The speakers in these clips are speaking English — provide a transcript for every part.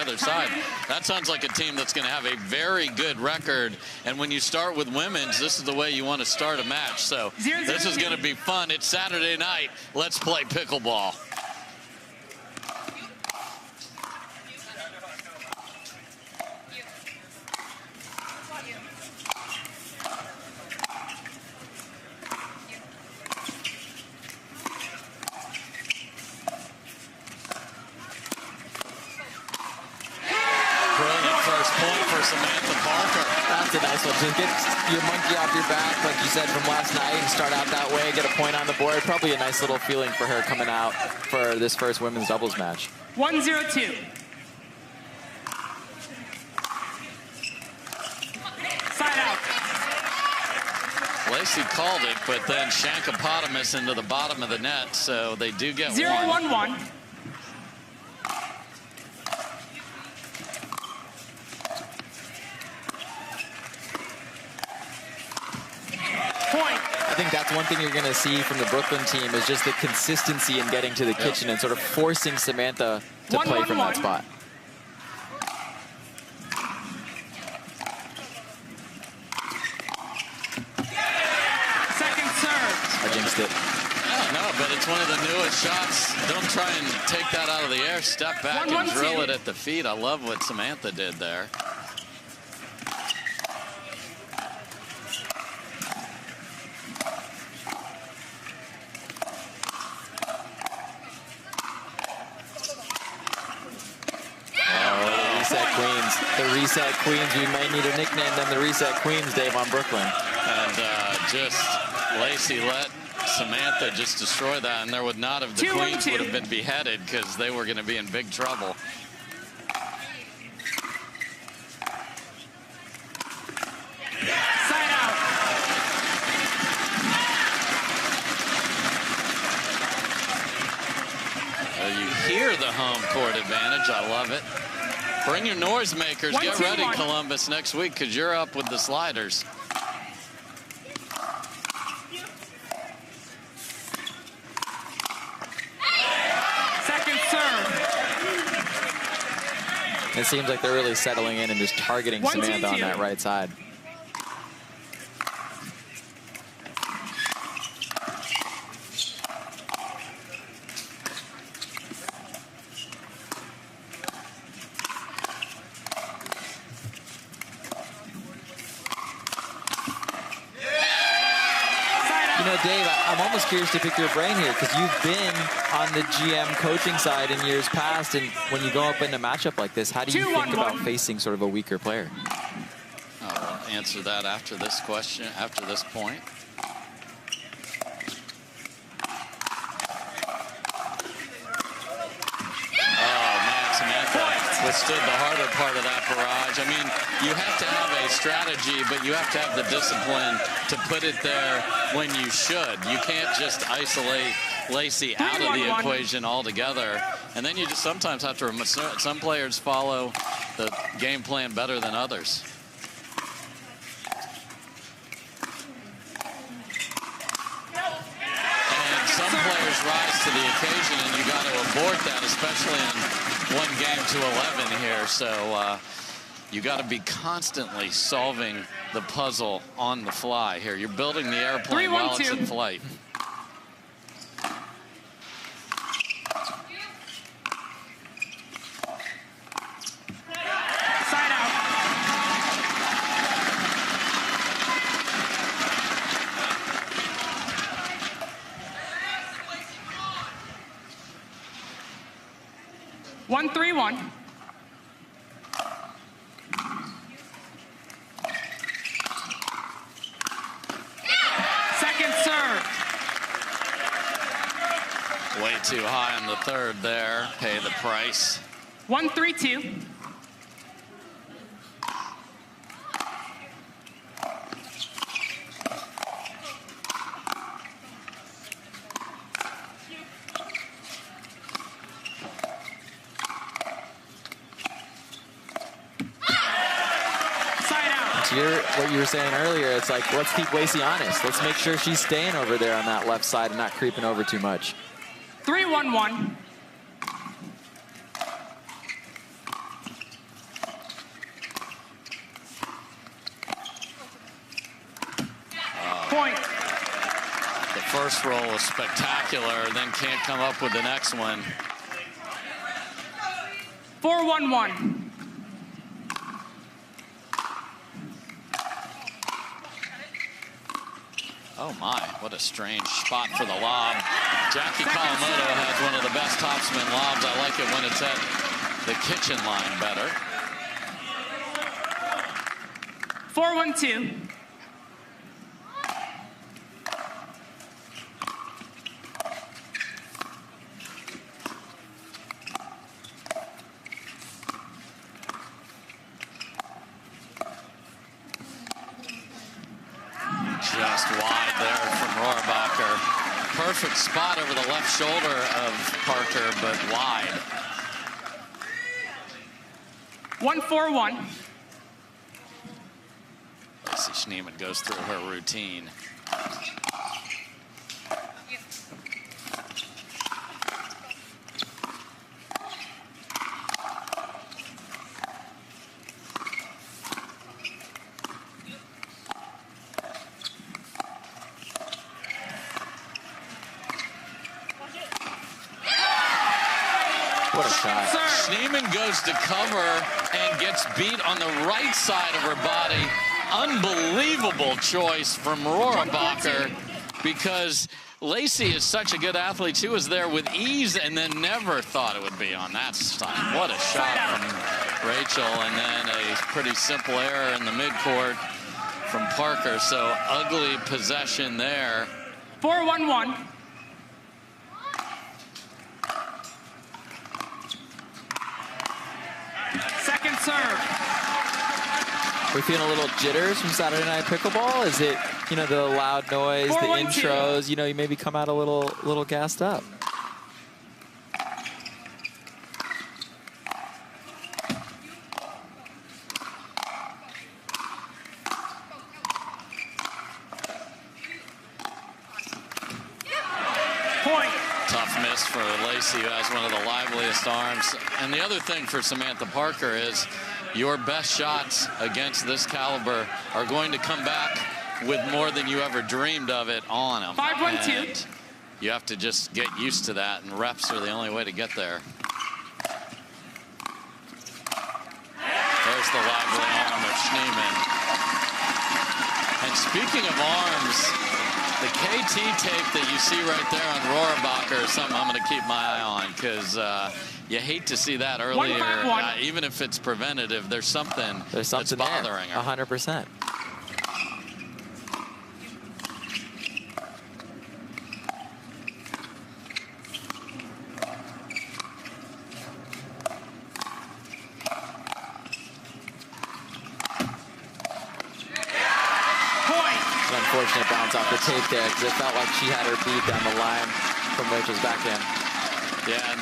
other side. That sounds like a team that's going to have a very good record. And when you start with women's, this is the way you want to start a match. So this is going to be fun. It's Saturday night. Let's play pickleball. Samantha Parker. That's a nice one. Just get your monkey off your back, like you said, from last night, and start out that way, get a point on the board. Probably a nice little feeling for her coming out for this first women's doubles match. 1-0-2. Side out. Lacy called it, but then Shankopotamus into the bottom of the net, so they do get 0-1-1. I think that's one thing you're going to see from the Brooklyn team is just the consistency in getting to the kitchen and sort of forcing Samantha to play from that spot. Second serve. I jinxed it. No, but it's one of the newest shots. Don't try and take that out of the air. Step back and drill it at the feet. I love what Samantha did there. The Reset Queens. We may need to nickname them the Reset Queens, Dave, on Brooklyn. And just Lacy let Samantha just destroy that, and there would not have, the Queens would have been beheaded because they were going to be in big trouble. Side out. You hear the home court advantage. I love it. Bring your noisemakers. Get ready, Columbus, next week, because you're up with the sliders. Second serve. It seems like they're really settling in and just targeting Samantha on that right side. Dave, I'm almost curious to pick your brain here because you've been on the GM coaching side in years past, and when you go up in a matchup like this, how do you think about facing sort of a weaker player? I'll answer that after this question, after this point. Withstood the harder part of that barrage. I mean, you have to have a strategy, but you have to have the discipline to put it there when you should. You can't just isolate Lacy out of the equation altogether. And then you just sometimes have to, some players follow the game plan better than others. And some players rise to the occasion, and you got to abort that, especially in 1 game to 11 here, so you got to be constantly solving the puzzle on the fly here. You're building the airplane while it's in flight. Side out. One, 3-1. Second serve. Way too high on the third there. Pay the price. 1-3-2. What you were saying earlier, it's like, let's keep Lacy honest. Let's make sure she's staying over there on that left side and not creeping over too much. 3-1-1. first roll was spectacular, then can't come up with the next one. 4-1-1. Oh my, what a strange spot for the lob. Jackie Kawamoto has one of the best topspin lobs. I like it when it's at the kitchen line better. 4-1-2. Just wide there from Rohrabacher. Perfect spot over the left shoulder of Parker, but wide. 1-4-1. Lacy Schneemann goes through her routine. What a shot. Schneemann goes to cover and gets beat on the right side of her body. Unbelievable choice from Rohrabacher, because Lacy is such a good athlete. She was there with ease and then never thought it would be on that side. What a shot from Rachel, and then a pretty simple error in the midcourt from Parker. So ugly possession there. 4-1-1. Second serve. We're feeling a little jitters from Saturday Night Pickleball. Is it, you know, the loud noise, the 4-1-2. intros? You know, you maybe come out a little gassed up. Point. Tough miss for Lacy, who has one of the liveliest arms. And the other thing for Samantha Parker is your best shots against this caliber are going to come back with more than you ever dreamed of it on them. 5-1-2. And you have to just get used to that, and reps are the only way to get there. There's the lively arm of Schneemann. And speaking of arms, the KT tape that you see right there on Rohrabacher is something I'm going to keep my eye on, because you hate to see that earlier. 1-5-1. Even if it's preventative, there's something that's there, bothering her. 100%. Unfortunate bounce off the tape there, because it felt like she had her beat down the line from Rachel's backhand. Yeah, and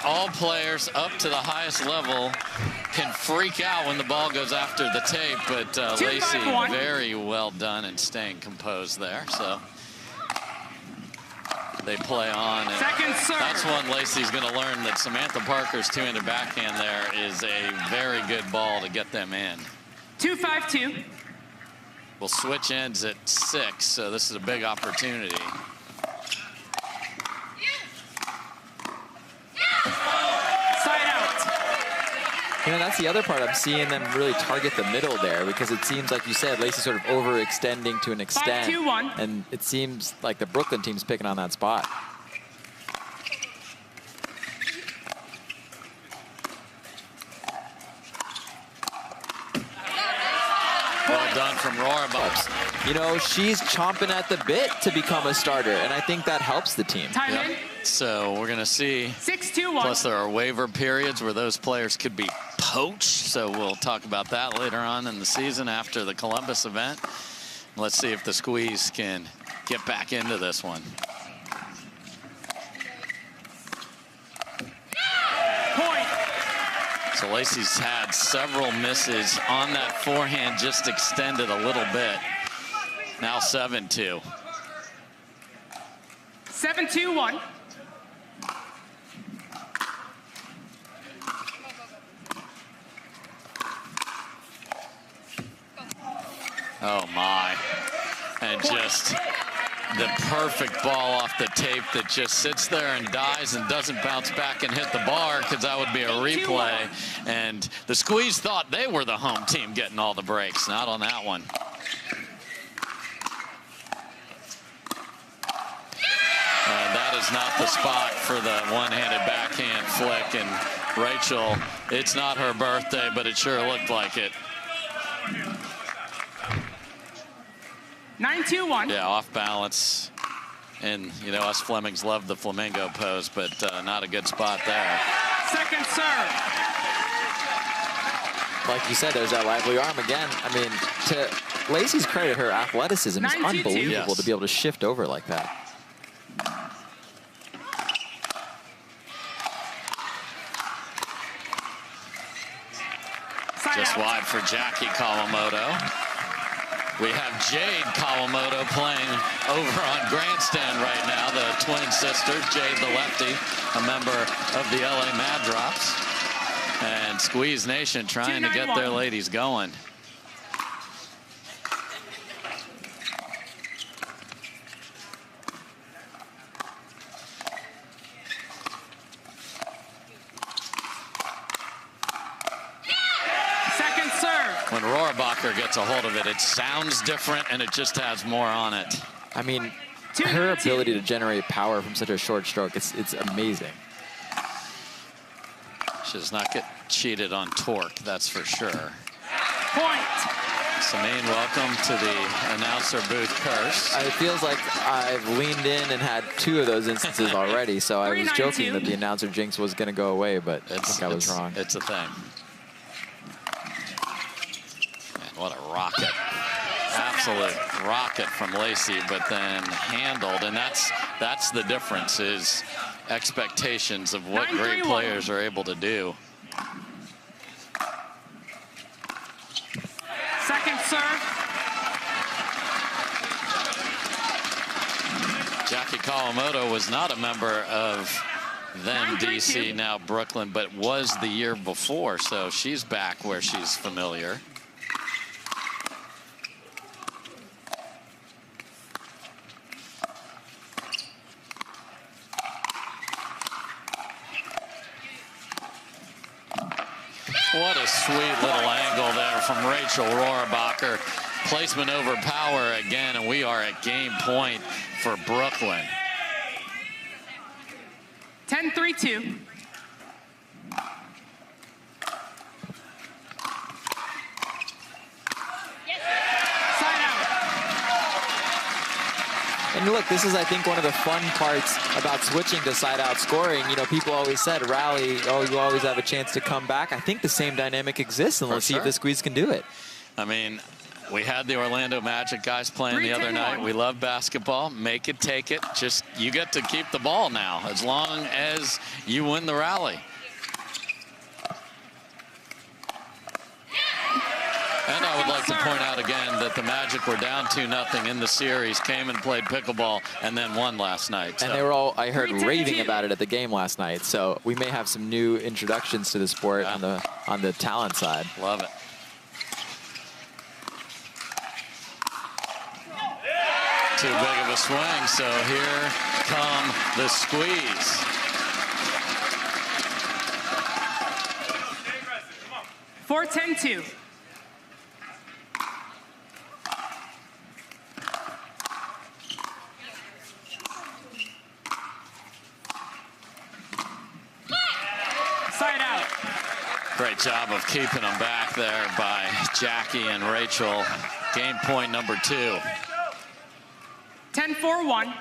all players up to the highest level can freak out when the ball goes after the tape, but Lacy very well done in staying composed there. So they play on. And second serve. That's one Lacy's going to learn, that Samantha Parker's two-handed backhand there is a very good ball to get them in. 2-5-2. We'll switch ends at 6, so this is a big opportunity. Side out. You know, that's the other part. I'm seeing them really target the middle there, because it seems, like you said, Lacy sort of overextending to an extent. 5-2-1. And it seems like the Brooklyn team's picking on that spot. Well done from Rohrabacher. You know, she's chomping at the bit to become a starter, and I think that helps the team. Time in. So we're going to see. 6-2-1. Plus, there are waiver periods where those players could be poached. So we'll talk about that later on in the season after the Columbus event. Let's see if the Squeeze can get back into this one. Point. So Lacy's had several misses on that forehand, just extended a little bit. Now 7-2. 7-2-1. Oh my. And just the perfect ball off the tape that just sits there and dies and doesn't bounce back and hit the bar, because that would be a replay. And the Squeeze thought they were the home team getting all the breaks. Not on that one. And that is not the spot for the one-handed backhand flick. And Rachel, it's not her birthday, but it sure looked like it. 9-2-1. Yeah, off balance. And, you know, us Flemings love the flamingo pose, but not a good spot there. Second serve. Like you said, there's that lively arm again. I mean, to Lacy's credit, her athleticism is 9-2-2. unbelievable Yes. to be able to shift over like that. Just wide for Jackie Kawamoto. We have Jade Kawamoto playing over on grandstand right now. The twin sisters, Jade the lefty, a member of the LA Mad Drops. And Squeeze Nation trying to get their ladies going. When Rohrabacher gets a hold of it, it sounds different, and it just has more on it. I mean, her ability to generate power from such a short stroke, it's amazing. She does not get cheated on torque, that's for sure. Point. Sameen, welcome to the announcer booth curse. It feels like I've leaned in and had 2 of those instances already, so I was joking that the announcer jinx was going to go away, but I think I was wrong. It's a thing. What a rocket. Absolute rocket from Lacy, but then handled. And that's the difference, is expectations of what great players are able to do. Second serve. Jackie Kawamoto was not a member of then DC, now Brooklyn, but was the year before. So she's back where she's familiar. What a sweet little angle there from Rachel Rohrabacher. Placement over power again, and we are at game point for Brooklyn. 10-3-2. And look, this is, I think, one of the fun parts about switching to side-out scoring. You know, people always said, rally, oh, you always have a chance to come back. I think the same dynamic exists, and let's see if the Squeeze can do it. I mean, we had the Orlando Magic guys playing the other night. We love basketball. Make it, take it. Just, you get to keep the ball now, as long as you win the rally. And I would like to point out again that the Magic were down 2-0 in the series, came and played pickleball, and then won last night. And they were all, I heard, raving about it at the game last night. So we may have some new introductions to the sport on the talent side. Love it. Too big of a swing, so here come the Squeeze. Four, 10-2. Great job of keeping them back there by Jackie and Rachel. Game point number 2. 10-4-1.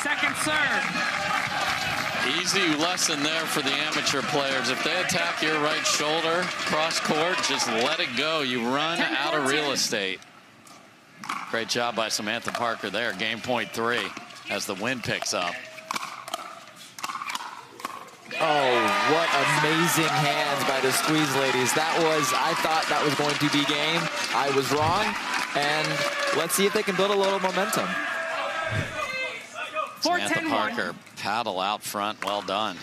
Second serve. Easy lesson there for the amateur players. If they attack your right shoulder cross court, just let it go. You run out of real estate. Great job by Samantha Parker there. Game point 3 as the wind picks up. Oh, what amazing hands by the Squeeze ladies. That was, I thought that was going to be game. I was wrong. And let's see if they can build a little momentum. Samantha Parker, paddle out front. Well done.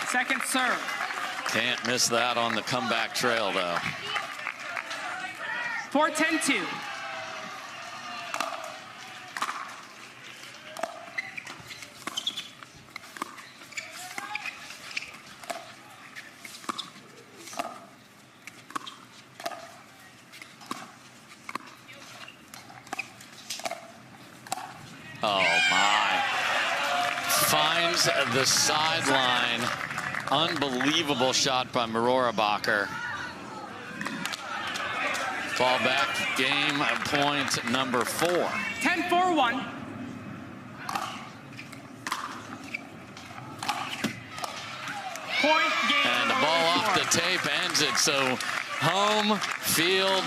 Second serve. Can't miss that on the comeback trail, though. 4-10-2. Oh, my. Finds the sideline. Unbelievable shot by Rohrabacher. Ball back, game point number 4. 10-4-1. Point game. And the ball off the tape ends it. So home field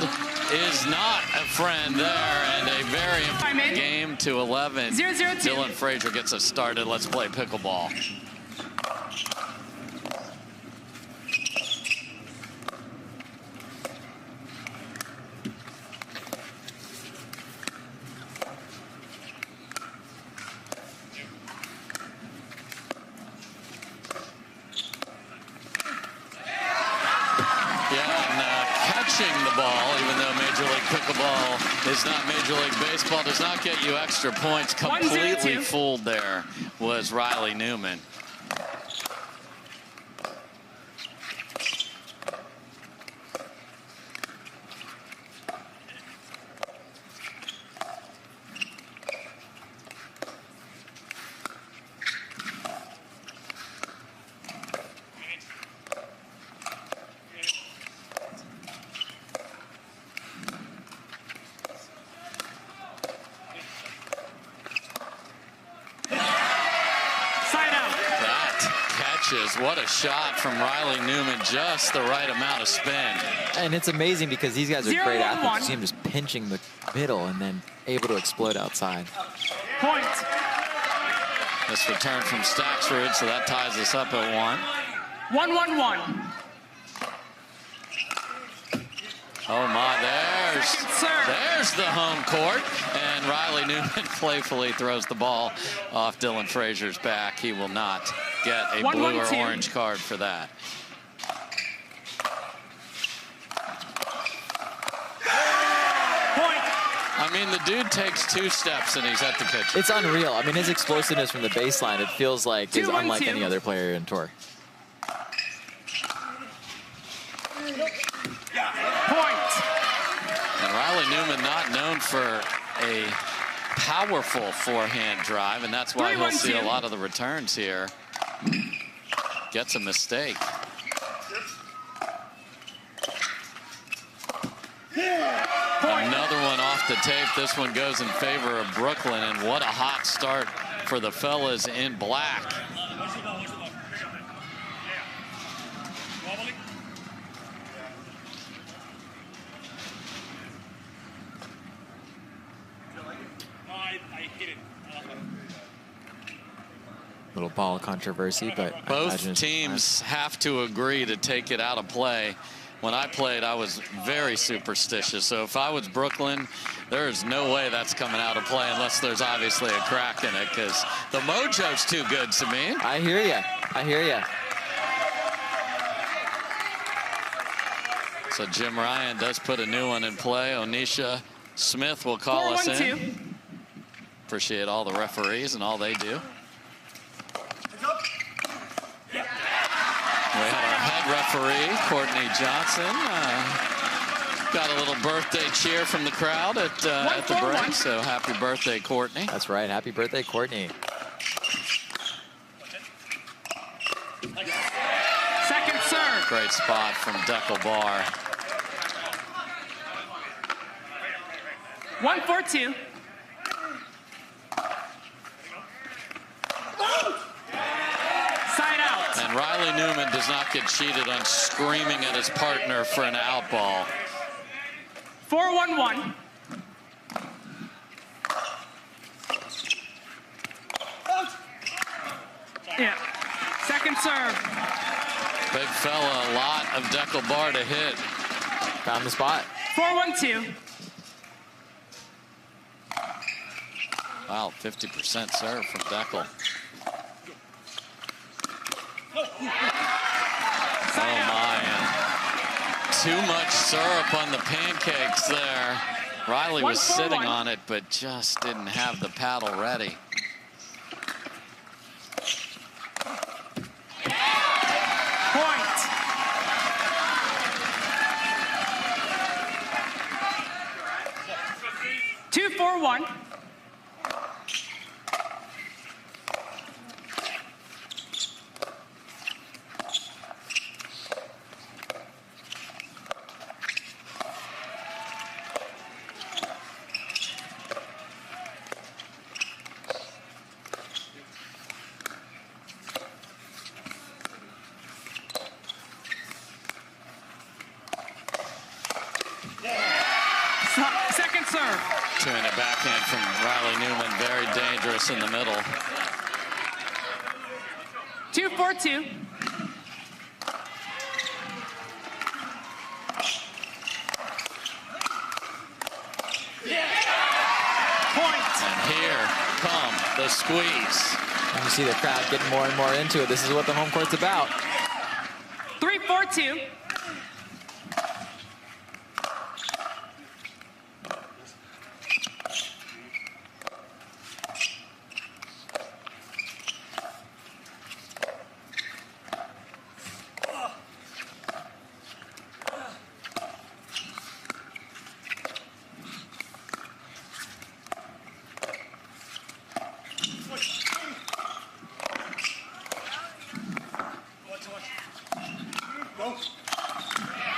is not a friend there, and a very important game to 11. 0-0-2. Dylan Frazier gets us started. Let's play pickleball. The ball, even though Major League Pickleball is not Major League Baseball, does not get you extra points. Completely fooled there was Riley Newman. What a shot from Riley Newman, just the right amount of spin. And it's amazing because these guys are great athletes. You see him just pinching the middle and then able to explode outside. Point. This return from Staksrud, so that ties us up at 1. 1-1-1. Oh my, there's the home court, and Riley Newman playfully throws the ball off Dylan Frazier's back. He will not get a blue or orange card for that. Point. I mean, the dude takes 2 steps and he's at the pitch. It's unreal. I mean, his explosiveness from the baseline, it feels like is unlike any other player in tour. And Riley Newman not known for a powerful forehand drive, and that's why he'll see a lot of the returns here. Gets a mistake. Another one off the tape. This one goes in favor of Brooklyn, and what a hot start for the fellas in black. Little ball controversy, but both teams have to agree to take it out of play. When I played, I was very superstitious. So if I was Brooklyn, there is no way that's coming out of play unless there's obviously a crack in it, because the mojo's too good, Sameen. I hear you. I hear you. So Jim Ryan does put a new one in play. Onisha Smith will call us in. Appreciate all the referees and all they do. We had our head referee, Courtney Johnson. Got a little birthday cheer from the crowd at the break, so happy birthday, Courtney. That's right, happy birthday, Courtney. Second serve. Great spot from Dekel Bar. 1-4-2. And Riley Newman does not get cheated on screaming at his partner for an out ball. 4-1-1. Yeah. Second serve. Big fella, a lot of Dekel Bar to hit. Found the spot. 4-1-2. Wow, 50% serve from Dekel. Oh my, and too much syrup on the pancakes there. Riley was sitting on it, but just didn't have the paddle ready. Point. Two, 4-1. Second serve. Two-handed backhand from Riley Newman, very dangerous in the middle. 2-4-2. Point. And here come the squeeze. And you see the crowd getting more and more into it. This is what the home court's about. 3-4-2.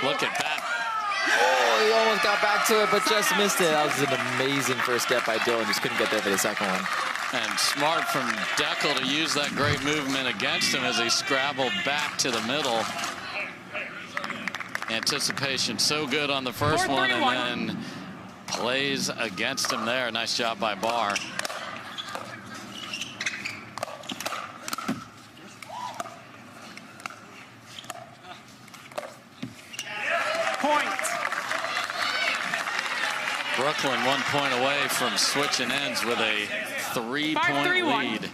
Look at that. Oh, he almost got back to it, but just missed it. That was an amazing first get by Dylan. Just couldn't get there for the second one. And smart from Dekel to use that great movement against him as he scrabbled back to the middle. Anticipation so good on the first one, and then plays against him there. Nice job by Bar. Brooklyn 1 point away from switching ends with a 3-point lead.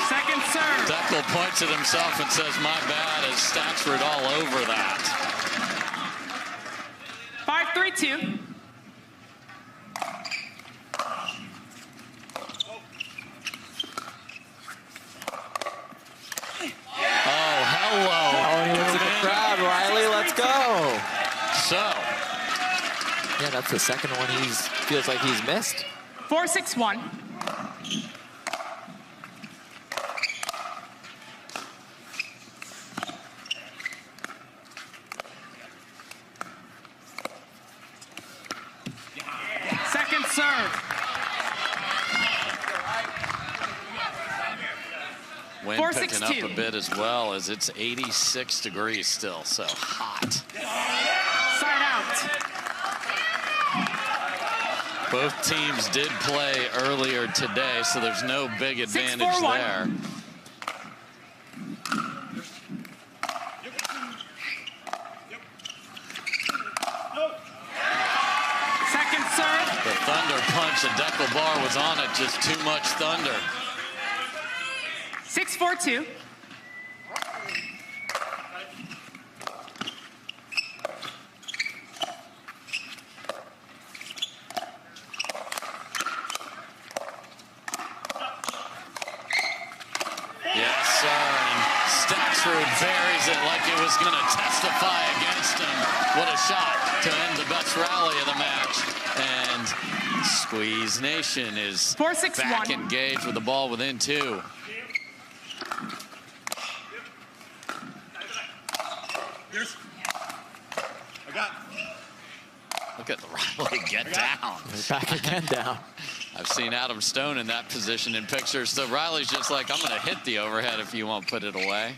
Second serve. Dekel points at himself and says, "My bad," as Staksrud all over that. 5-3-2. Yeah, that's the second one feels like he's missed. 4-6-1. Second serve. Wind picking up a bit as well, as it's 86 degrees still, so hot. Side out. Both teams did play earlier today, so there's no big advantage there. Second serve. The thunder punch, the Dekel Bar was on it, just too much thunder. 6-4-2. Buries it like it was going to testify against him. What a shot to end the best rally of the match. And Squeeze Nation is back engaged with the ball within 2. Look at the Riley get down. Back again down. I've seen Adam Stone in that position in pictures. So Riley's just like, I'm going to hit the overhead if you won't put it away.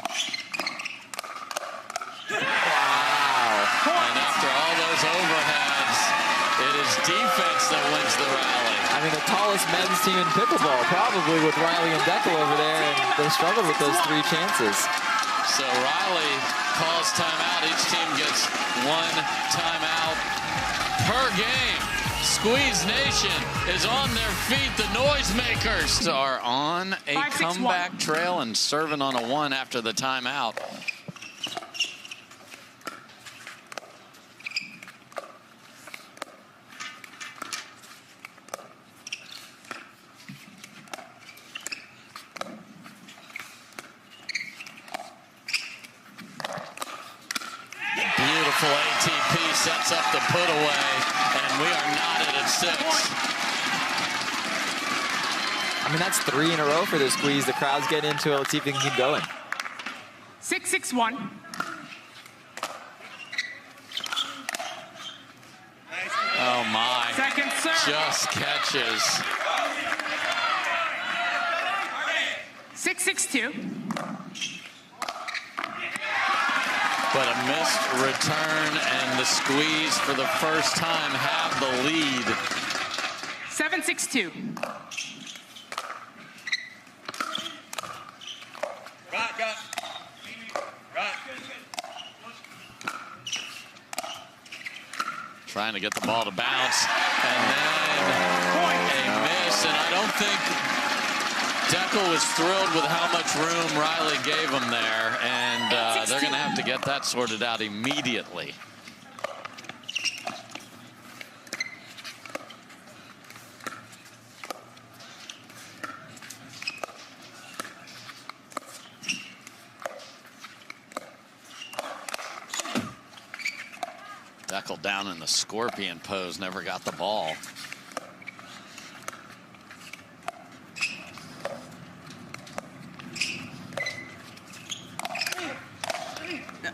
Wow. And after all those overheads, it is defense that wins the rally. I mean, the tallest best men's team in pickleball, probably with Riley and Dekel over there, and they struggled with those 3 chances. So Riley calls timeout. Each team gets 1 timeout per game. Squeeze Nation is on their feet. The Noisemakers are on a 5-6-1. comeback trail and serving on a 1 after the timeout. Beautiful ATP sets up the put away, and we are knotted at 6. I mean, that's 3 in a row for this squeeze. The crowd's getting into it. Let's see if they can keep going. 6-6-1. Oh my. Second serve. Just catches. 6-6-2. But a missed return, and the Squeeze for the first time have the lead. 7-6-2. Trying to get the ball to bounce, and then a miss, and I don't think Dekel was thrilled with how much room Riley gave him there, and they're going to have to get that sorted out immediately. Dekel down in the scorpion pose, never got the ball.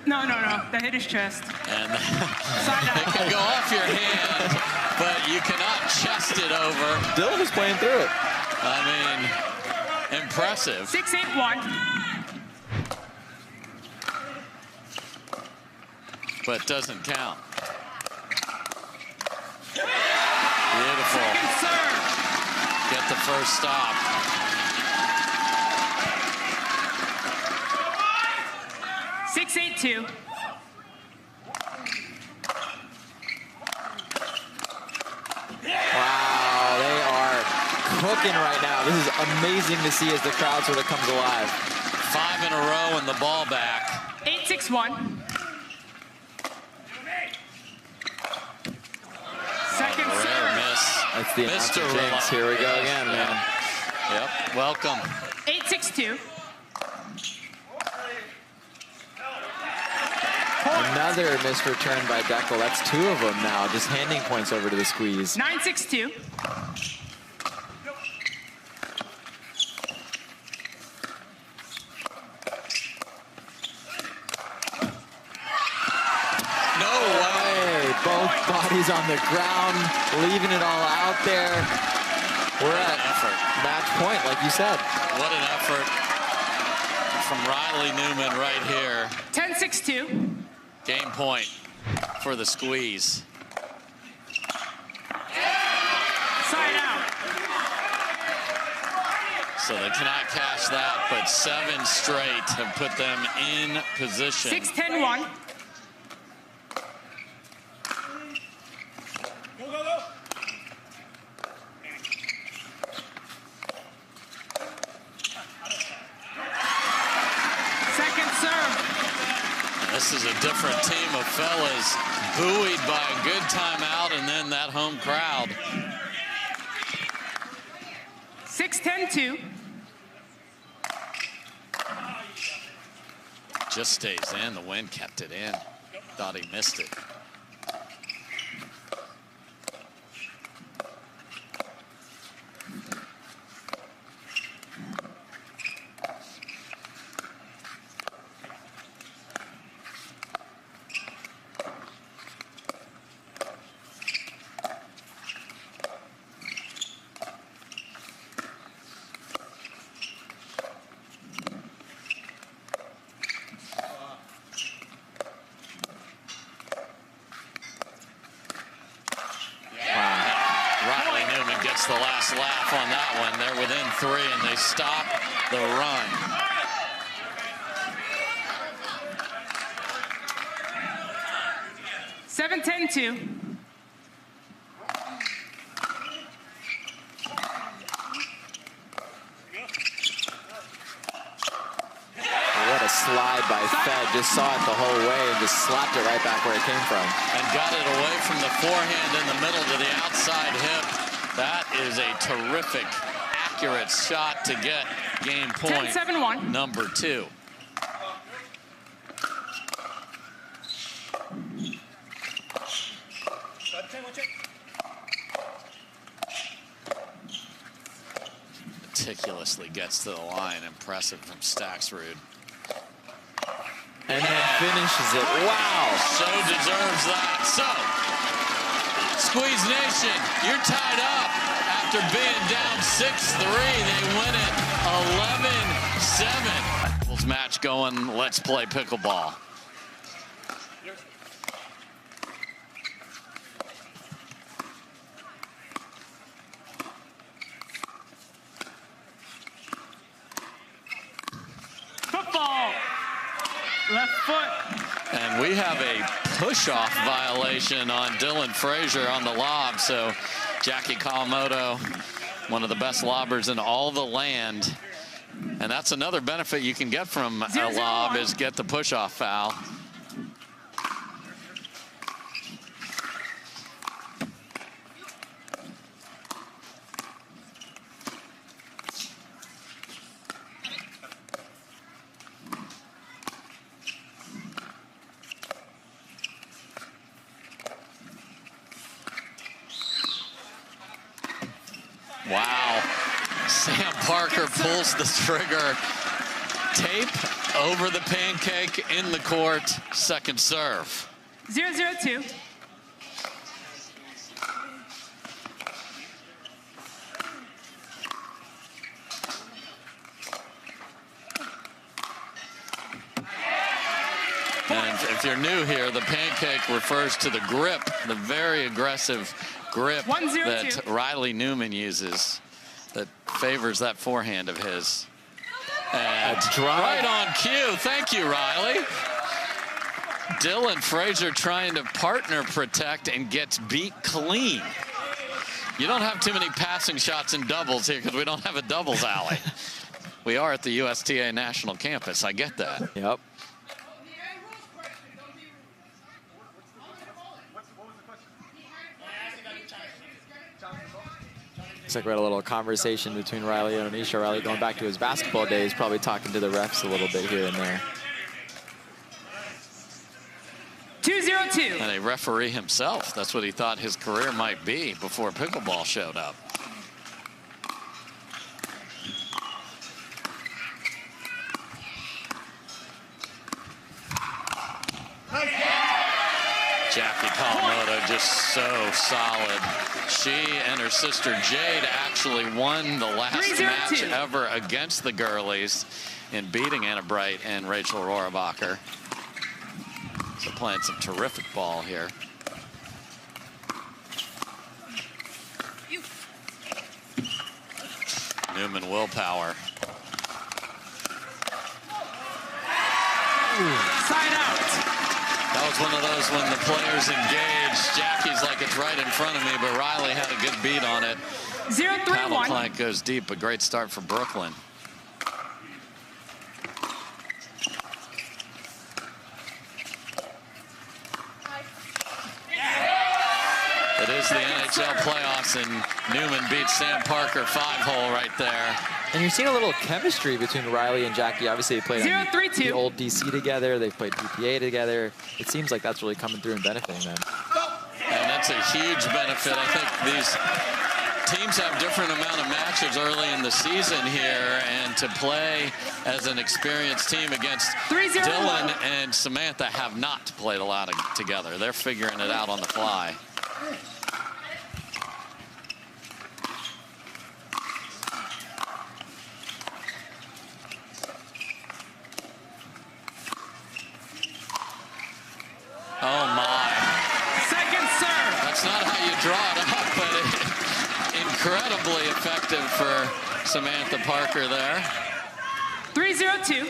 No. That hit his chest. And it can go off your hand, but you cannot chest it over. Dylan is playing through it. I mean, impressive. 6-8-1. But doesn't count. Beautiful. Second serve. Get the first stop. Six, 8-2. Wow, they are cooking right now. This is amazing to see as the crowd sort of comes alive. 5 in a row and the ball back. 8-6-1. Second Rare serve. miss. That's the Mr. announcer jinx. Here we go again, man. Yep, welcome. 8-6-2. Another missed return by Dekel. That's 2 of them now, just handing points over to the Squeeze. 9-6-2. No way. Both bodies on the ground, leaving it all out there. We're at match point, like you said. What an effort from Riley Newman right here. 10-6-2. Game point for the Squeeze. Side out. So they cannot cash that, but 7 straight have put them in position. 6-10-1. Second serve. This is a different team of fellas, buoyed by a good timeout and then that home crowd. 6-10-2. Just stays in. The wind kept it in. Thought he missed it. slap on that one. They're within 3, and they stop the run. Seven, 10-2. What a slide by Fed. Just saw it the whole way and just slapped it right back where it came from. And got it away from the forehand in the middle to the outside hip. That is a terrific, accurate shot to get game point 10-7-1. number 2. Meticulously gets to the line. Impressive from Staksrud. And then finishes it. Wow. So deserves that. So, Squeeze Nation, you're tied up after being down 6-3. They win it 11-7. Match going. Let's play pickleball. Football. Left foot. And we have a push-off violation on Dylan Frazier on the lob. So Jackie Kawamoto, one of the best lobbers in all the land. And that's another benefit you can get from a lob is get the push-off foul. Wow. Sam Parker pulls the trigger. Tape over the pancake in the court. Second serve. 0-0-2. And if you're new here, the pancake refers to the grip, the very aggressive grip that Riley Newman uses that favors that forehand of his. And right on cue. Thank you, Riley. Dylan Frazier trying to partner protect and gets beat clean. You don't have too many passing shots in doubles here because we don't have a doubles alley. We are at the USTA National Campus. I get that. Yep. Looks like we had a little conversation between Riley and Anisha. Riley going back to his basketball days, probably talking to the refs a little bit here and there. 2-0-2. And a referee himself. That's what he thought his career might be before pickleball showed up. Jackie Kawamoto just so solid. She and her sister Jade actually won the last match ever against the girlies in beating Anna Bright and Rachel Rohrabacher. So playing some terrific ball here. Newman willpower. Side out. That was one of those when the players engaged. Jackie's like it's right in front of me, but Riley had a good beat on it. 0-3-1. Paddle plank goes deep. A great start for Brooklyn. It is the NHL playoffs, and Newman beats Sam Parker 5-hole right there. And you're seeing a little chemistry between Riley and Jackie. Obviously, they played on the old DC together. They played PPA together. It seems like that's really coming through and benefiting them. And that's a huge benefit. I think these teams have different amount of matches early in the season here, and to play as an experienced team against Dylan and Samantha have not played a lot together. They're figuring it out on the fly. Oh my. Second serve. That's not how you draw it up, but incredibly effective for Samantha Parker there. 3-0-2.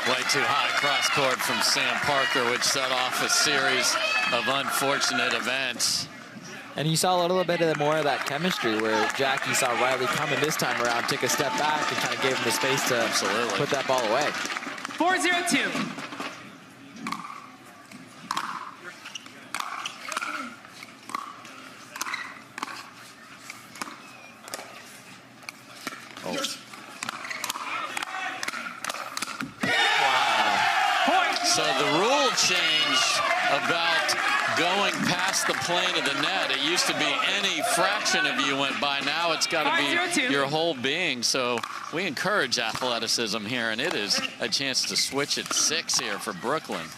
Way too high cross court from Sam Parker, which set off a series of unfortunate events. And you saw a little bit more of that chemistry where Jackie saw Riley coming this time around, took a step back and kind of gave him the space to put that ball away. 4-0-2. So the rule changed about going past the plane of the net. It used to be any fraction of you went by. Now it's got to be your whole being. So we encourage athleticism here, and it is a chance to switch at 6 here for Brooklyn.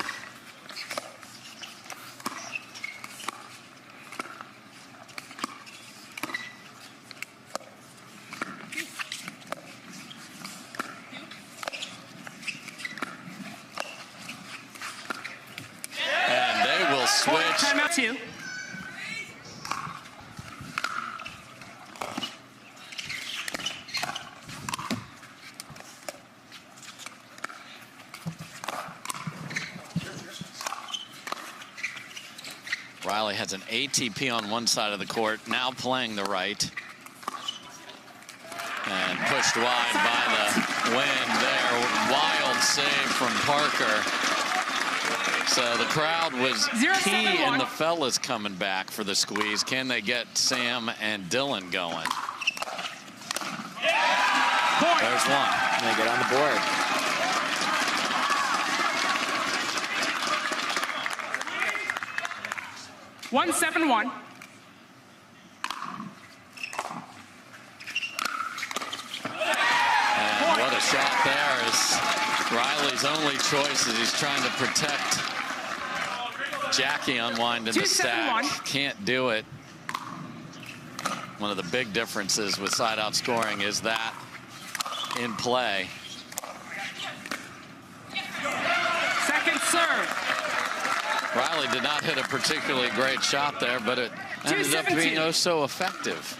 Timeout 2. Riley has an ATP on one side of the court, now playing the right. And pushed wide by the wind there. Wild save from Parker. So the crowd was key in the fellas coming back for the squeeze. Can they get Sam and Dylan going? There's one. And they get on the board. One 7-1. And what a shot there is Riley's only choice as he's trying to protect Jackie unwinding the stack. Can't do it. One of the big differences with side-out scoring is that in play. Second serve. Riley did not hit a particularly great shot there, but it ended up being oh so effective.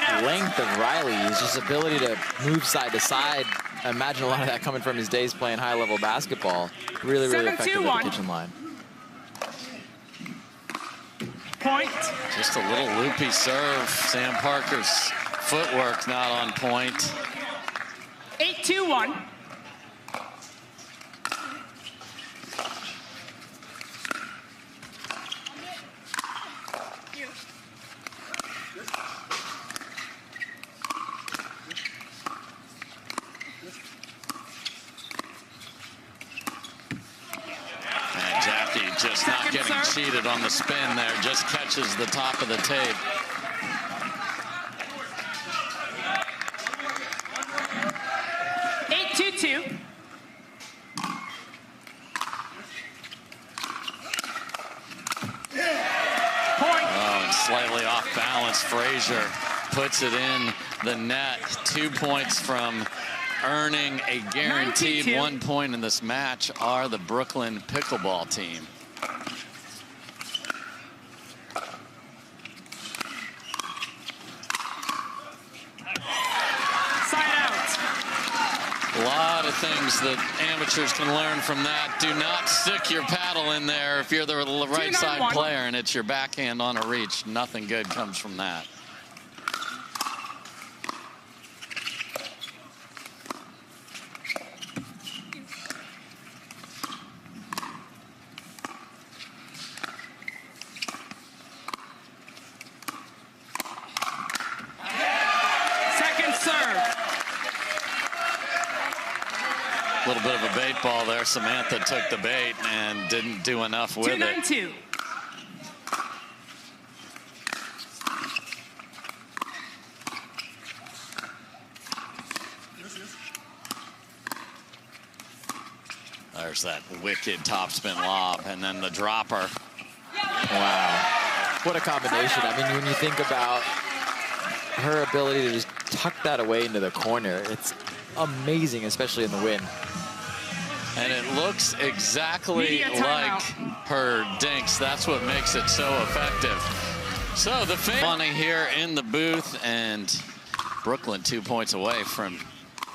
The length of Riley, his ability to move side to side. I imagine a lot of that coming from his days playing high-level basketball. Really, really effective at the kitchen line. Point. Just a little loopy serve. Sam Parker's footwork not on point. 8-2-1. Just not getting cheated on the spin there, just catches the top of the tape. Oh, and slightly off balance, Frazier puts it in the net. 2 points from earning a guaranteed 1 point in this match are the Brooklyn Pickleball team. A lot of things that amateurs can learn from that. Do not stick your paddle in there if you're the right side player and it's your backhand on a reach. Nothing good comes from that. A little bit of a bait ball there. Samantha took the bait and didn't do enough with it. 2-9-2. There's that wicked topspin lob, and then the dropper. Wow. What a combination. I mean, when you think about her ability to just tuck that away into the corner, it's amazing, especially in the wind. And it looks exactly like her dinks. That's what makes it so effective. So the money here in the booth, and Brooklyn 2 points away from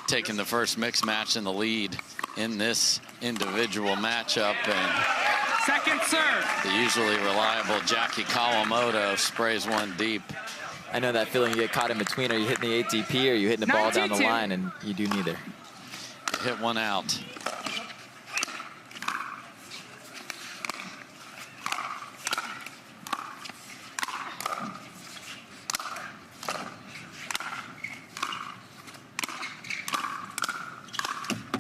taking the first mixed match in the lead in this individual matchup. And second serve. The usually reliable Jackie Kawamoto sprays one deep. I know that feeling. You get caught in between. Are you hitting the ATP or are you hitting the ball down the line? And you do neither. Hit one out.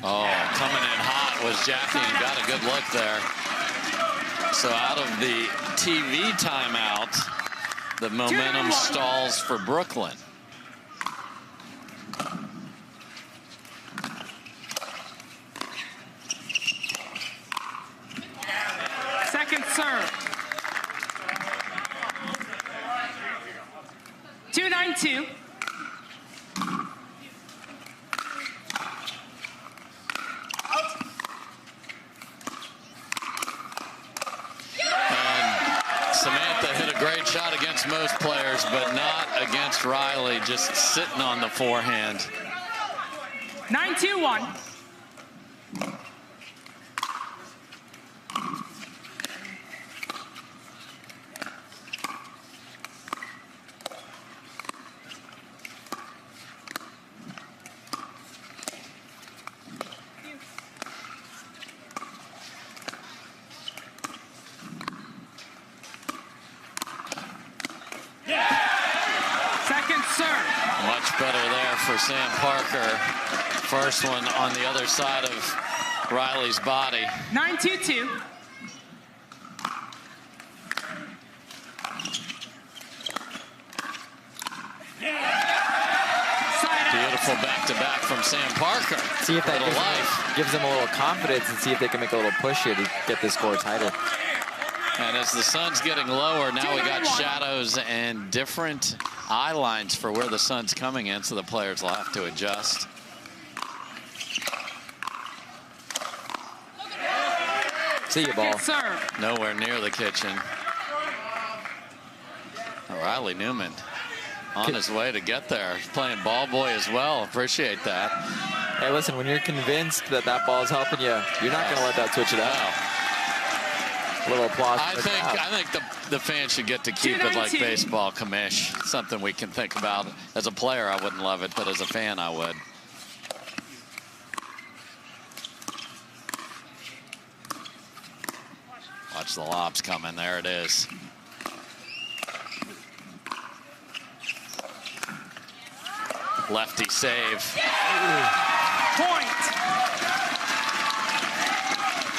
Oh, coming in hot was Jackie and got a good look there. So out of the TV timeout, the momentum stalls for Brooklyn. Second serve. 2-9-2. Samantha hit a great shot against most players, but not against Riley, just sitting on the forehand. 9-2-1. Much better there for Sam Parker. First one on the other side of Riley's body. 9-2-2. Beautiful back-to-back from Sam Parker. See if that gives them a little confidence and see if they can make a little push here to get this score tighter. And as the sun's getting lower, now we got shadows and different eye lines for where the sun's coming in, so the players will have to adjust. See you, ball. Nowhere near the kitchen. Riley Newman on his way to get there. He's playing ball boy as well. Appreciate that. Hey, listen, when you're convinced that that ball is helping you, you're not going to let that switch it out. A little applause. I think the fans should get to keep it like baseball, commish. Something we can think about. As a player, I wouldn't love it, but as a fan, I would. Watch the lobs coming. There it is. Lefty save. Point.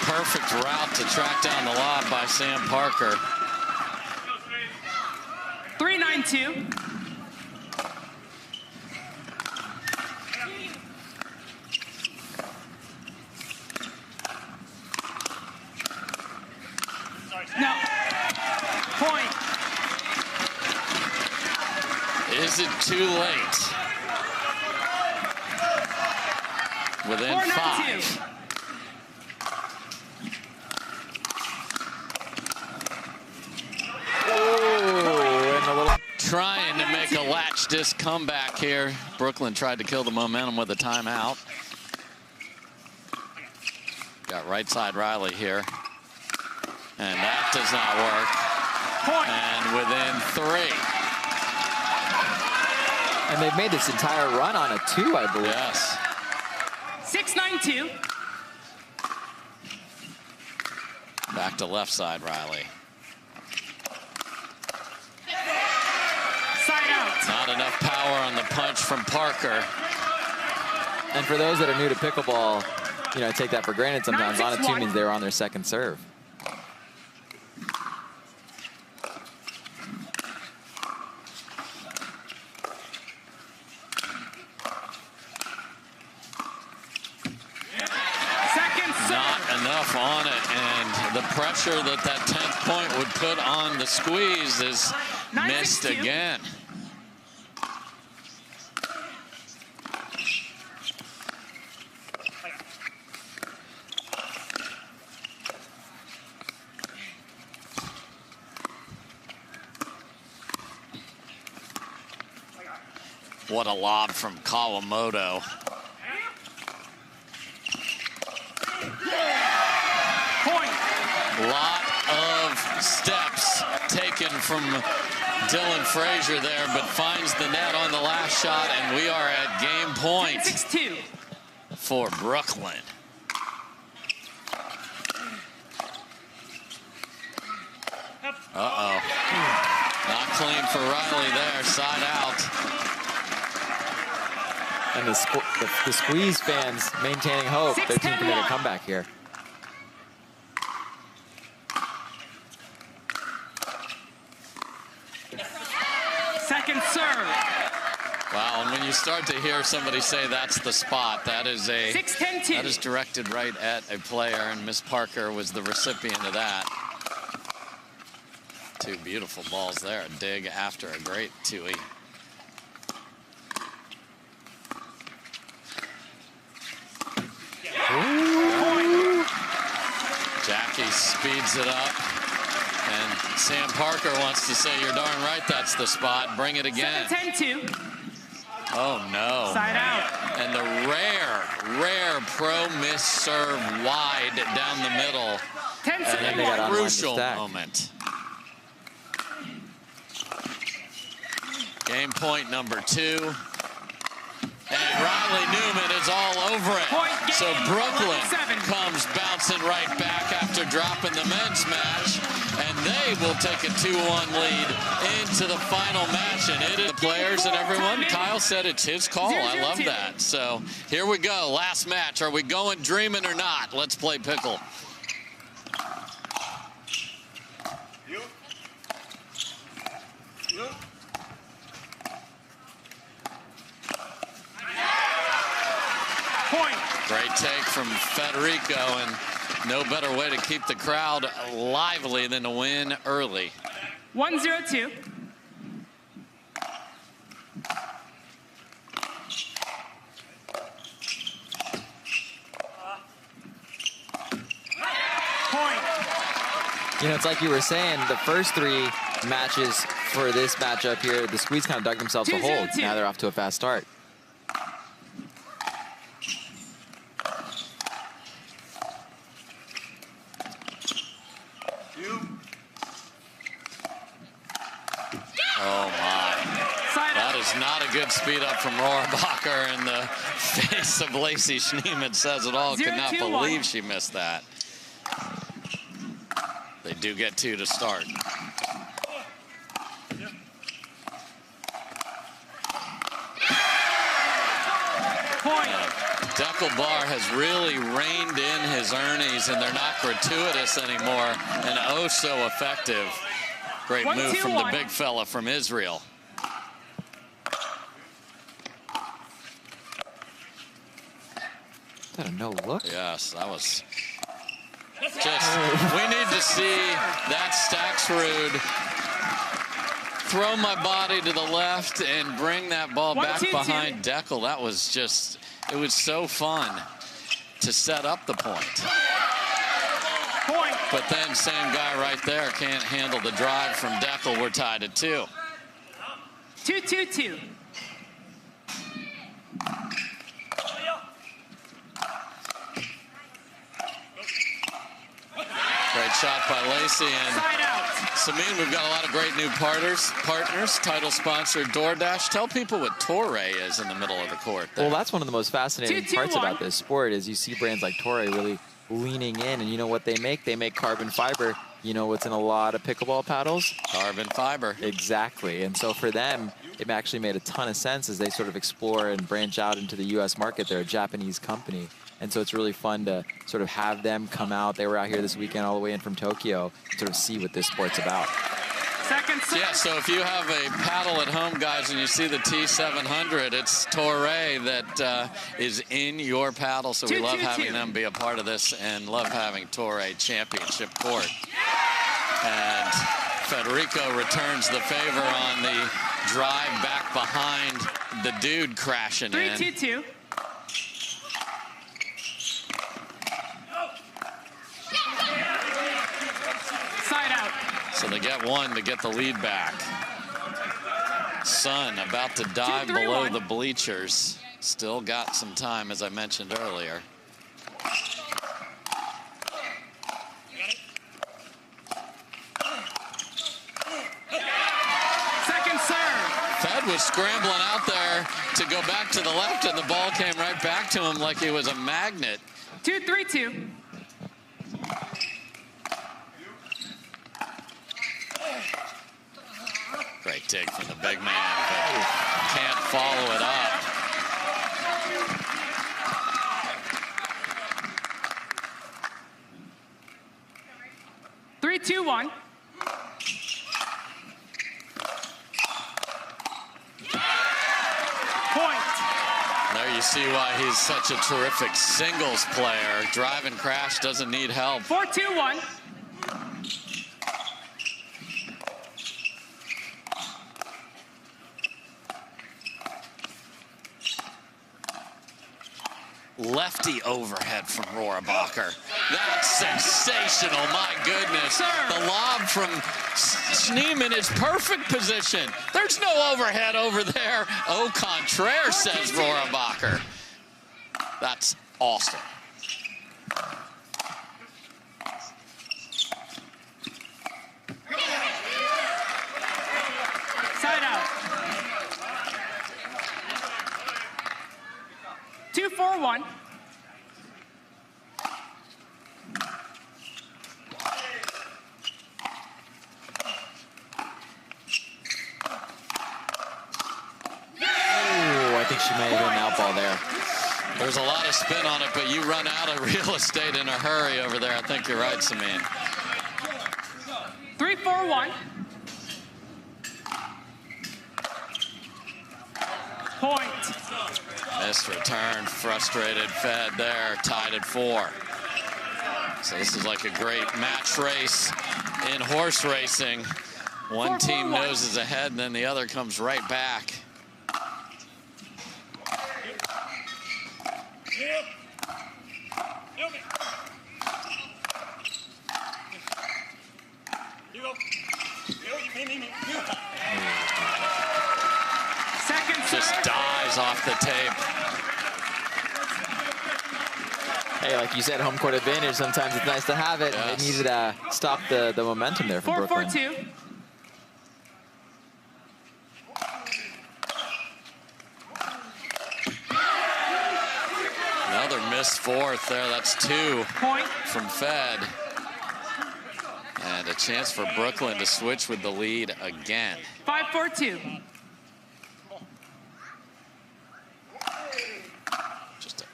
Perfect route to track down the lob by Sam Parker. 3-9-2. No. Point. Is it too late? Within 5. Trying to make a latch disc comeback here. Brooklyn tried to kill the momentum with a timeout. Got right side Riley here. And that does not work. Point. And within 3. And they've made this entire run on a 2, I believe. Yes. 6-9-2. Back to left side Riley. Side out. Not enough power on the punch from Parker. And for those that are new to pickleball, you know, I take that for granted sometimes. On a 2 means they were on their second serve. enough on it, and the pressure that 10th point would put on the squeeze is missed again. What a lob from Kawamoto. Lot of steps taken from Dylan Frazier there, but finds the net on the last shot, and we are at game point 6-2 for Brooklyn. Uh-oh. Not clean for Riley there, side out. And the squeeze fans maintaining hope. Their team can make a comeback here. Second serve. Wow, and when you start to hear somebody say that's the spot, that is 6-10-2. That is directed right at a player, and Miss Parker was the recipient of that. Two beautiful balls there. A dig after a great two-y. Jackie speeds it up, and Sam Parker wants to say, you're darn right that's the spot. Bring it again. 7-10-2. Oh, no. Side out. And the rare pro miss serve wide down the middle 10 at seconds. a crucial moment. Game point number 2. And Riley Newman is all over it. So Brooklyn comes bouncing right back after dropping the men's match. And they will take a 2-1 lead into the final match. And it is the players and everyone. Kyle said it's his call. I love that. So here we go. Last match. Are we going dreaming or not? Let's play pickle. Great take from Federico, and no better way to keep the crowd lively than to win early. 1-0-2. Point. You know, it's like you were saying, the first 3 matches for this matchup here, the Squeeze kind of dug themselves a hole. Now they're off to a fast start. Oh, my. That is not a good speed up from Rohrabacher, and the face of Lacy Schneemann says it all. Could not believe she missed that. They do get 2 to start. Dekel Bar has really reined in his earnings, and they're not gratuitous anymore, and oh so effective. Great move from the big fella from Israel. Is that a no look? Yes, that was just, we need to see that Staksrud throw my body to the left and bring that ball back behind Dekel. That was just, it was so fun to set up the point. But then same guy right there can't handle the drive from Dekel. We're tied at 2. 2-2-2. Great shot by Lacy, and Sameen, we've got a lot of great new partners, title sponsor DoorDash. Tell people what Torrey is in the middle of the court there. Well, that's one of the most fascinating parts about this sport is you see brands like Torrey really leaning in, and you know what they make? They make carbon fiber. You know what's in a lot of pickleball paddles? Carbon fiber. Exactly. And so for them, it actually made a ton of sense as they sort of explore and branch out into the U.S. market. They're a Japanese company. And so it's really fun to sort of have them come out. They were out here this weekend all the way in from Tokyo to sort of see what this sport's about. Second serve. Yeah, so if you have a paddle at home, guys, and you see the T700, it's Toray that is in your paddle. So we love having them be a part of this and love having Toray Championship Court. And Federico returns the favor on the drive back behind the dude crashing in. 3-2-2. Side out. So they get one to get the lead back. Sun about to dive 2-3-1. below the bleachers. Still got some time, as I mentioned earlier. Second serve. Fed was scrambling out there to go back to the left, and the ball came right back to him like he was a magnet. 2-3-2. Great dig from the big man, but can't follow it up. Three, two, one. Point. There you see why he's such a terrific singles player. Drive and crash, doesn't need help. 4-2-1. Lefty overhead from Rohrabacher. That's sensational, my goodness. Sir. The lob from Schneemann is perfect position. There's no overhead over there. Au contraire, says Rohrabacher. That's awesome. Side out. 2-4-1. I think she may have been an out ball there. There's a lot of spin on it, but you run out of real estate in a hurry over there. I think you're right, Samantha. 3-4-1. Point. Missed return, frustrated Fed there, tied at 4. So this is like a great match race in horse racing. One team noses ahead, and then the other comes right back. Second Just serve. dies off the tape. Hey, like you said, home court advantage. Sometimes it's nice to have it. Yes. They needed to stop the momentum there from Brooklyn. 4-4-2. Another missed fourth there. That's 2 Point. from Fed. And a chance for Brooklyn to switch with the lead again. 5-4-2. Just a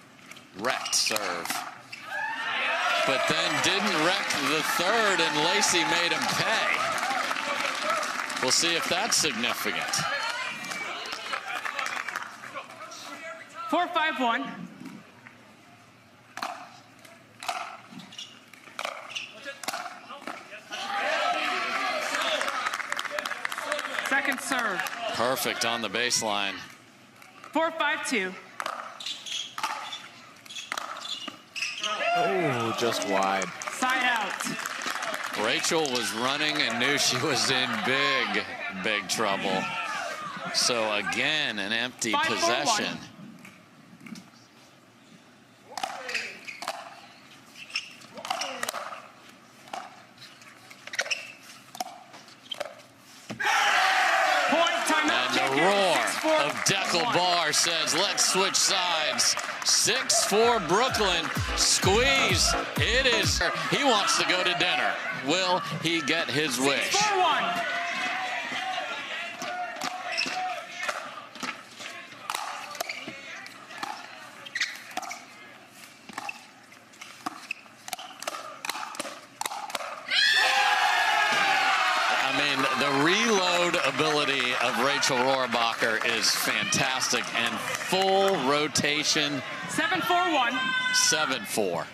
wrecked serve. But then didn't wreck the third, and Lacy made him pay. We'll see if that's significant. 4-5-1. Second serve. Perfect on the baseline. 4-5-2. Oh, just wide. Side out. Rachel was running and knew she was in big, big trouble. So again, an empty 5-4-1. possession. Point. Timeout. And the roar of Dekel Bar says, let's switch sides. 6-4 Brooklyn. Squeeze. It is. He wants to go to dinner. Will he get his wish? 6-4-1. The reload ability of Rachel Rohrabacher is fantastic, and full rotation. 7-4-1. 7-4.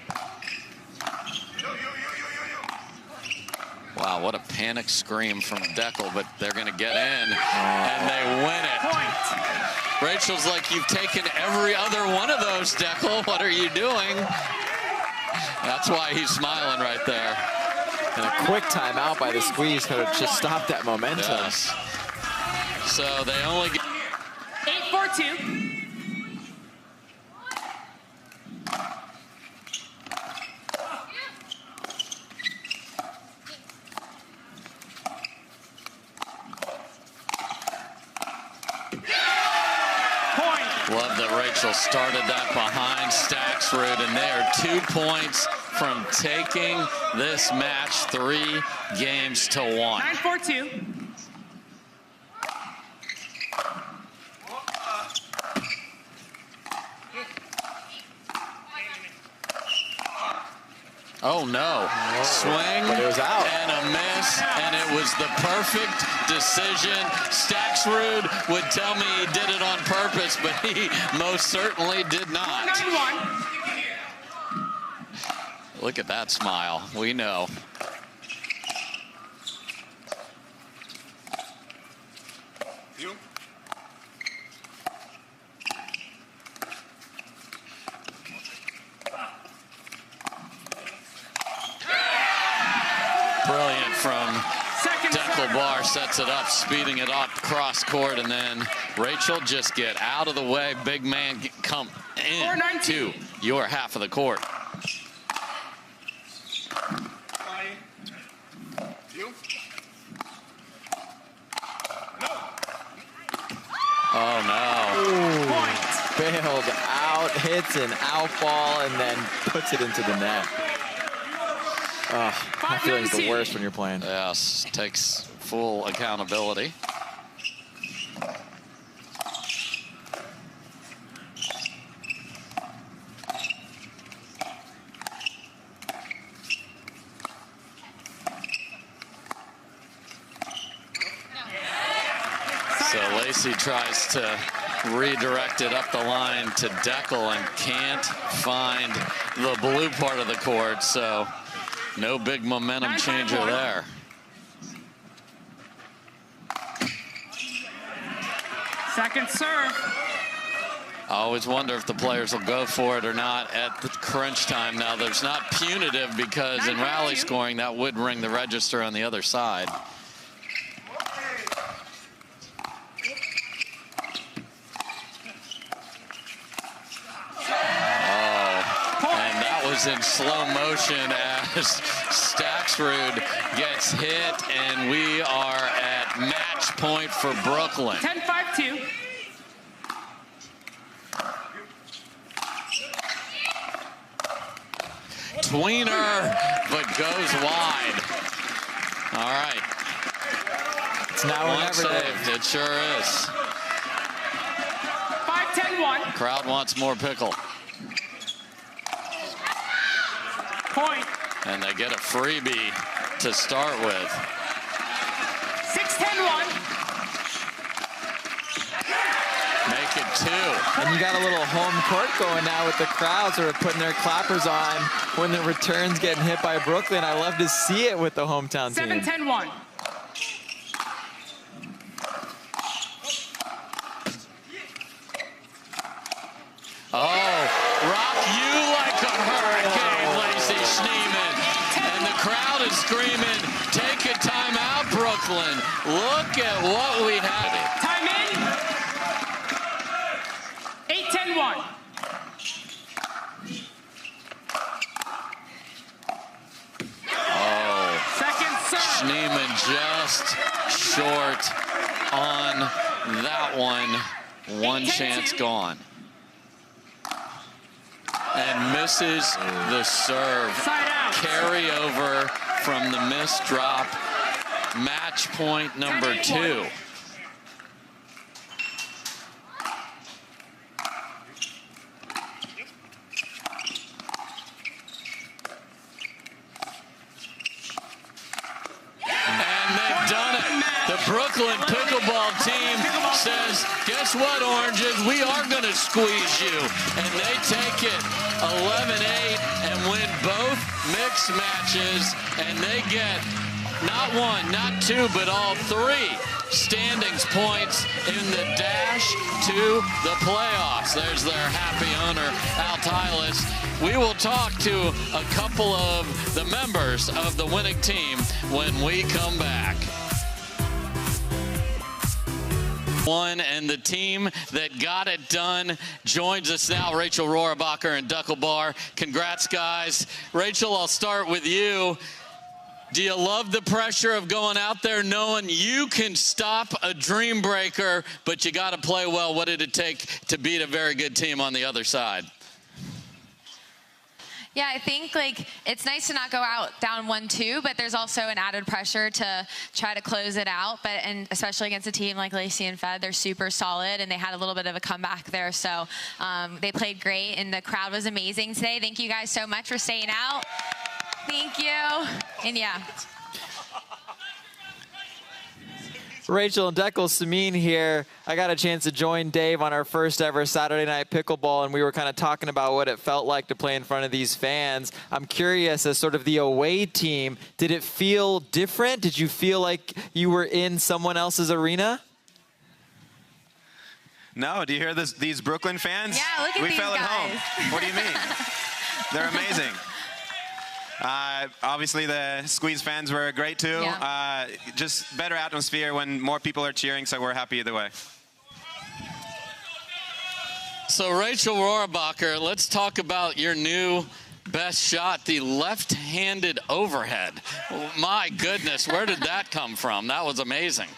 Wow, what a panic scream from Dekel, but they're going to get in, and they win it. Point. Rachel's like, you've taken every other one of those, Dekel. What are you doing? That's why he's smiling right there. And a quick timeout by the squeeze could have just stopped that momentum. Yes. So they only get 8-4-2. Love that Rachel started that behind Staksrud, and they are 2 points from taking this match 3 games to 1. 9-4-2. Oh no, swing But it was out. And a miss, and it was the perfect decision. Staksrud would tell me he did it on purpose, but he most certainly did not. 9-1. Look at that smile, we know. Brilliant from Dekel Bar, sets it up, speeding it up cross court, and then Rachel just get out of the way. Big man come in to your half of the court. Oh no. Point. Bailed out, hits an out ball, and then puts it into the net. Oh, that feeling's the worst when you're playing. Yes, takes full accountability. So Lacy tries to redirect it up the line to Dekel and can't find the blue part of the court, so no big momentum changer there. Second serve. I always wonder if the players will go for it or not at the crunch time. Now, there's not punitive because in rally scoring, that would ring the register on the other side. In slow motion as Staksrud gets hit, and we are at match point for Brooklyn. 10-5-2. Tweener, but goes wide. All right. It's now or never. Saved. It sure is. 5-10-1. Crowd wants more pickle. Point. And they get a freebie to start with. 6-10-1. Make it 2. And you got a little home court going now with the crowds who are putting their clappers on when the return's getting hit by Brooklyn. I love to see it with the hometown team. 7-10-1. Oh, rock you like a hurricane, Lacy Schneemann. And the crowd is screaming, take a timeout, Brooklyn. Look at what we have. Time in. 8-10-1. Oh, second serve. Schneemann just short on that one. One chance gone. And misses the serve. Carry over from the missed drop. Match point number 2. And they've done it. Brooklyn Pickleball team says, guess what, Oranges? We are going to squeeze you. And they take it 11-8 and win both mixed matches. And they get not one, not two, but all three standings points in the dash to the playoffs. There's their happy owner, Al Tylis. We will talk to a couple of the members of the winning team when we come back. And the team that got it done joins us now, Rachel Rohrabacher and Dekel Bar. Congrats, guys. Rachel, I'll start with you. Do you love the pressure of going out there knowing you can stop a dream breaker, but you got to play well? What did it take to beat a very good team on the other side? Yeah, I think it's nice to not go out down 1-2, but there's also an added pressure to try to close it out. And especially against a team like Lacy and Fed, they're super solid, and they had a little bit of a comeback there. So they played great, and the crowd was amazing today. Thank you guys so much for staying out. Thank you. And yeah. Rachel and Dekel, Sameen here. I got a chance to join Dave on our first ever Saturday Night Pickleball, and we were kind of talking about what it felt like to play in front of these fans. I'm curious, as sort of the away team, did it feel different? Did you feel like you were in someone else's arena? No, do you hear these Brooklyn fans? Yeah, look at we these fell guys. at home. What do you mean? They're amazing. Obviously, the Squeeze fans were great, too. Yeah. Just better atmosphere when more people are cheering, so we're happy either way. So, Rachel Rohrabacher, let's talk about your new best shot, the left-handed overhead. My goodness, where did that come from? That was amazing.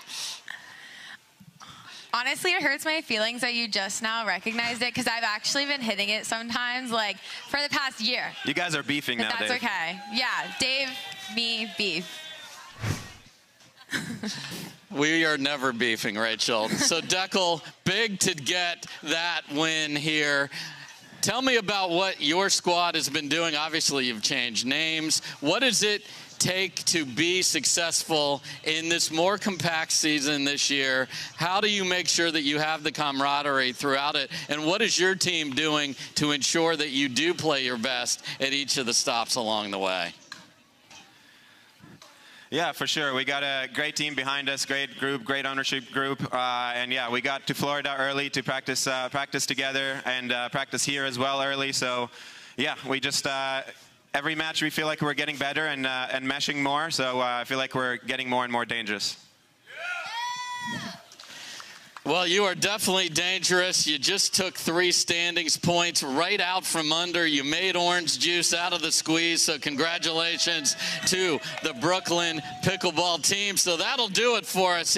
Honestly, it hurts my feelings that you just now recognized it, because I've actually been hitting it sometimes, for the past year. You guys are beefing now, That's Dave. okay. Yeah, Dave, me, beef. We are never beefing, Rachel. So, Dekel, big to get that win here. Tell me about what your squad has been doing. Obviously, you've changed names. What does it take to be successful in this more compact season this year? How do you make sure that you have the camaraderie throughout it? And what is your team doing to ensure that you do play your best at each of the stops along the way? Yeah, for sure. We got a great team behind us, great group, great ownership group. And yeah, we got to Florida early to practice together and practice here as well early. So yeah, we just every match we feel like we're getting better and meshing more. So I feel like we're getting more and more dangerous. Well, you are definitely dangerous. You just took 3 standings points right out from under. You made orange juice out of the squeeze, so congratulations to the Brooklyn Pickleball team. So that'll do it for us.